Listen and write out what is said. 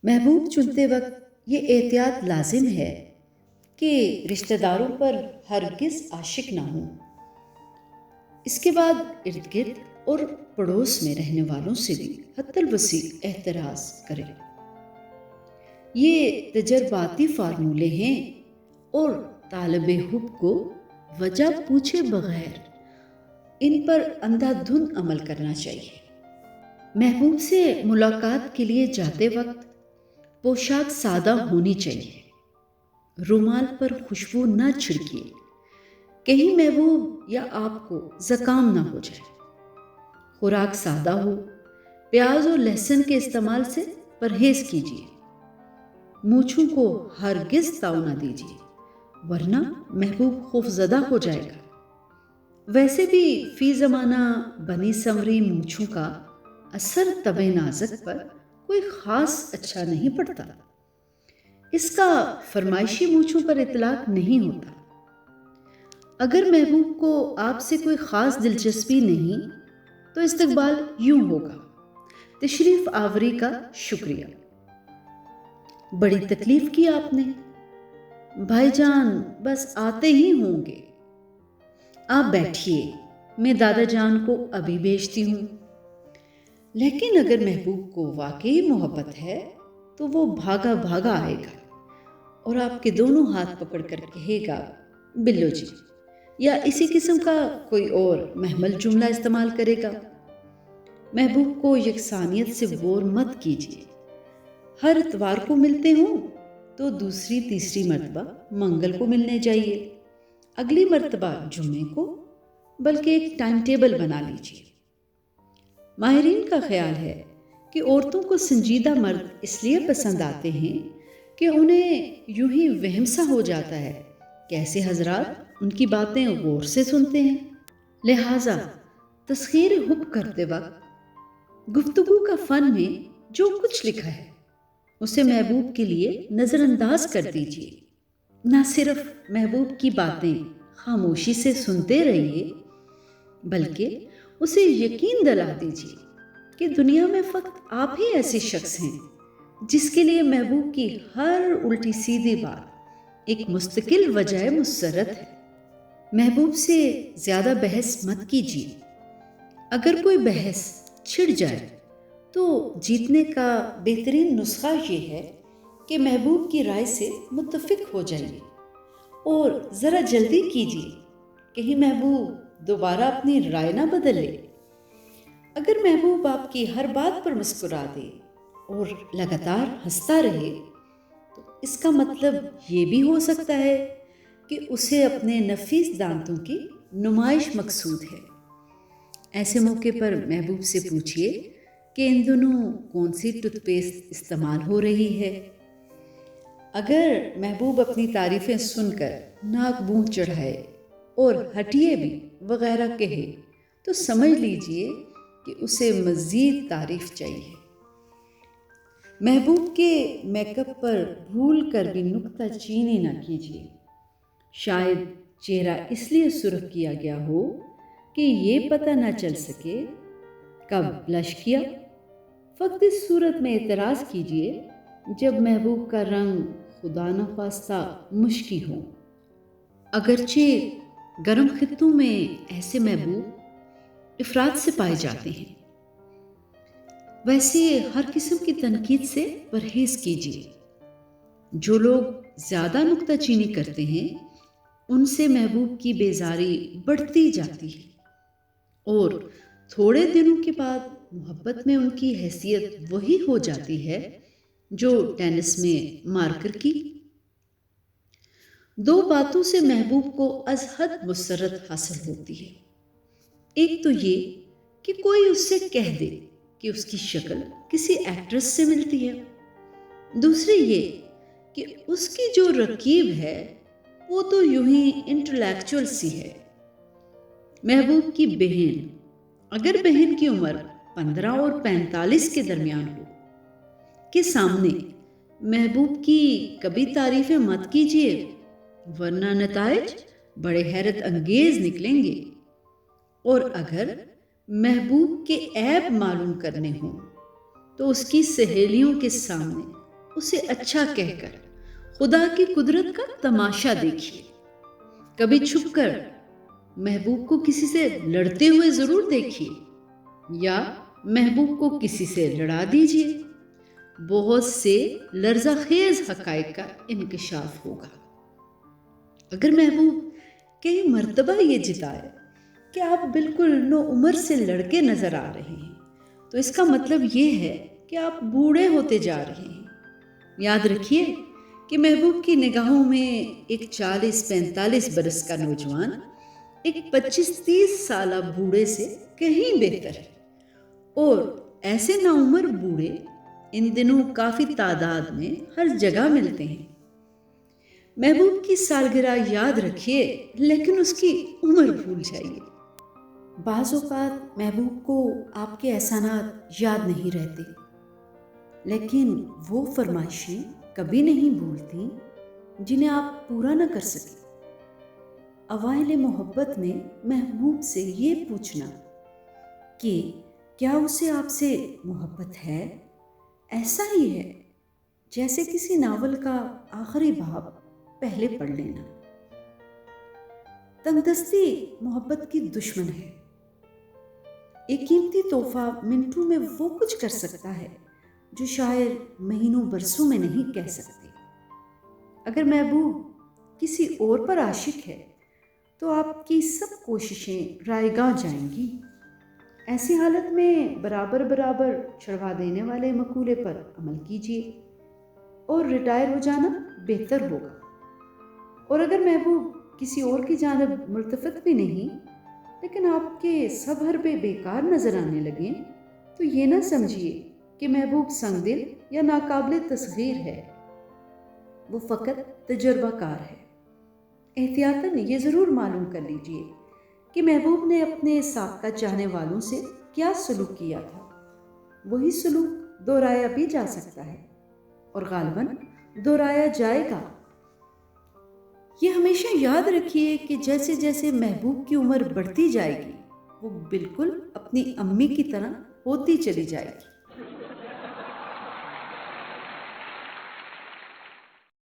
محبوب چنتے وقت یہ احتیاط لازم ہے کہ رشتہ داروں پر ہرگز عاشق نہ ہوں۔ اس کے بعد ارد گرد اور پڑوس میں رہنے والوں سے بھی حد الوسیع احتراز کریں۔ یہ تجرباتی فارمولے ہیں اور طالب حب کو وجہ پوچھے بغیر ان پر اندھا دھند عمل کرنا چاہیے۔ محبوب سے ملاقات کے لیے جاتے وقت پوشاک سادہ ہونی چاہیے۔ رومال پر خوشبو نہ چھڑکیے، کہیں محبوب یا آپ کو زکام نہ ہو جائے۔ خوراک سادہ ہو، پیاز اور لہسن کے استعمال سے پرہیز کیجیے۔ مونچھوں کو ہرگز تاؤ نہ دیجیے، ورنہ محبوب خوف زدہ ہو جائے گا۔ ویسے بھی فی زمانہ بنی سنوری مونچھوں کا اثر طبع نازک پر کوئی خاص اچھا نہیں پڑتا۔ اس کا فرمائشی مونچھوں پر اطلاق نہیں ہوتا۔ اگر محبوب کو آپ سے کوئی خاص دلچسپی نہیں تو استقبال یوں ہوگا: تشریف آوری کا شکریہ، بڑی تکلیف کی آپ نے، بھائی جان بس آتے ہی ہوں گے، آپ بیٹھیے، میں دادا جان کو ابھی بھیجتی ہوں۔ لیکن اگر محبوب کو واقعی محبت ہے تو وہ بھاگا بھاگا آئے گا اور آپ کے دونوں ہاتھ پکڑ کر کہے گا، بلو جی، یا اسی قسم کا کوئی اور محمل جملہ استعمال کرے گا۔ محبوب کو یکسانیت سے بور مت کیجیے۔ ہر اتوار کو ملتے ہوں تو دوسری تیسری مرتبہ منگل کو ملنے جائیے، اگلی مرتبہ جمعے کو، بلکہ ایک ٹائم ٹیبل بنا لیجیے۔ ماہرین کا خیال ہے کہ عورتوں کو سنجیدہ مرد اس لیے پسند آتے ہیں کہ انہیں یوں ہی وہم سا ہو جاتا ہے کہ ایسے حضرات ان کی باتیں غور سے سنتے ہیں۔ لہٰذا تسخیر حب کرتے وقت گفتگو کا فن میں جو کچھ لکھا ہے اسے محبوب کے لیے نظر انداز کر دیجیے۔ نہ صرف محبوب کی باتیں خاموشی سے سنتے رہیے، بلکہ اسے یقین دلا دیجیے کہ دنیا میں فقط آپ ہی ایسے شخص ہیں جس کے لیے محبوب کی ہر الٹی سیدھی بات ایک مستقل وجہ مسرت ہے۔ محبوب سے زیادہ بحث مت کیجیے۔ اگر کوئی بحث چھڑ جائے تو جیتنے کا بہترین نسخہ یہ ہے کہ محبوب کی رائے سے متفق ہو جائیے اور ذرا جلدی کیجیے، کہیں محبوب دوبارہ اپنی رائے نہ بدل لے۔ اگر محبوب آپ کی ہر بات پر مسکرا دے اور لگاتار ہنستا رہے تو اس کا مطلب یہ بھی ہو سکتا ہے کہ اسے اپنے نفیس دانتوں کی نمائش مقصود ہے۔ ایسے موقع پر محبوب سے پوچھیے کہ ان دنوں کون سی ٹوتھ پیسٹ استعمال ہو رہی ہے۔ اگر محبوب اپنی تعریفیں سن کر ناک منہ چڑھائے اور ہٹیے بھی وغیرہ کہے تو سمجھ لیجئے کہ اسے مزید تعریف چاہیے۔ محبوب کے میک اپ پر بھول کر بھی نکتہ چینی نہ کیجیے۔ شاید چہرہ اس لیے سرخ کیا گیا ہو کہ یہ پتہ نہ چل سکے کب بلش کیا۔ فقط اس صورت میں اعتراض کیجیے جب محبوب کا رنگ خدا نخواستہ مشکی ہو۔ اگرچہ گرم خطوں میں ایسے محبوب افراد سے پائے جاتے ہیں، ویسے ہر قسم کی تنقید سے پرہیز کیجیے۔ جو لوگ زیادہ نکتہ چینی کرتے ہیں ان سے محبوب کی بیزاری بڑھتی جاتی ہے اور تھوڑے دنوں کے بعد محبت میں ان کی حیثیت وہی ہو جاتی ہے جو ٹینس میں مارکر کی۔ دو باتوں سے محبوب کو از حد مسرت حاصل ہوتی ہے۔ ایک تو یہ کہ کوئی اس سے کہہ دے کہ اس کی شکل کسی ایکٹریس سے ملتی ہے، دوسری یہ کہ اس کی جو رکیب ہے وہ تو یوں ہی انٹلیکچوئل سی ہے۔ محبوب کی بہن، اگر بہن کی عمر 15 اور 45 کے درمیان ہو، کے سامنے محبوب کی کبھی تعریفیں مت کیجیے، ورنہ نتائج بڑے حیرت انگیز نکلیں گے۔ اور اگر محبوب کے عیب معلوم کرنے ہوں تو اس کی سہیلیوں کے سامنے اسے اچھا کہہ کر خدا کی قدرت کا تماشا دیکھیے۔ کبھی چھپ کر محبوب کو کسی سے لڑتے ہوئے ضرور دیکھیے، یا محبوب کو کسی سے لڑا دیجیے، بہت سے لرزہ خیز حقائق کا انکشاف ہوگا۔ اگر محبوب کئی مرتبہ یہ جتائے کہ آپ بالکل نو عمر سے لڑکے نظر آ رہے ہیں، تو اس کا مطلب یہ ہے کہ آپ بوڑھے ہوتے جا رہے ہیں۔ یاد رکھیے کہ محبوب کی نگاہوں میں ایک 40-45 برس کا نوجوان ایک 25-30 سالہ بوڑھے سے کہیں بہتر ہے، اور ایسے ناعمر بوڑھے ان دنوں کافی تعداد میں ہر جگہ ملتے ہیں۔ محبوب کی سالگرہ یاد رکھیے، لیکن اس کی عمر بھول جائیے۔ بعض اوقات محبوب کو آپ کے احسانات یاد نہیں رہتے، لیکن وہ فرمائشیں کبھی نہیں بھولتی جنہیں آپ پورا نہ کر سکے۔ اوائل محبت میں محبوب سے یہ پوچھنا کہ کیا اسے آپ سے محبت ہے، ایسا ہی ہے جیسے کسی ناول کا آخری باب پہلے پڑھ لینا۔ تنگ دستی محبت کی دشمن ہے۔ ایک قیمتی تحفہ منٹوں میں وہ کچھ کر سکتا ہے جو شاعر مہینوں برسوں میں نہیں کہہ سکتے۔ اگر محبوب کسی اور پر عاشق ہے تو آپ کی سب کوششیں رائیگاں جائیں گی۔ ایسی حالت میں برابر برابر چھڑوا دینے والے مقولے پر عمل کیجیے اور ریٹائر ہو جانا بہتر ہوگا۔ اور اگر محبوب کسی اور کی جانب ملتفت بھی نہیں، لیکن آپ کے سب حربے بیکار نظر آنے لگیں، تو یہ نہ سمجھیے کہ محبوب سنگ دل یا ناقابل تصغیر ہے، وہ فقط تجربہ کار ہے۔ احتیاطاً یہ ضرور معلوم کر لیجیے کہ محبوب نے اپنے سابقہ چاہنے والوں سے کیا سلوک کیا تھا۔ وہی سلوک دہرایا بھی جا سکتا ہے، اور غالباً دہرایا جائے گا۔ یہ ہمیشہ یاد رکھیے کہ جیسے جیسے محبوب کی عمر بڑھتی جائے گی، وہ بالکل اپنی امی کی طرح ہوتی چلی جائے گی۔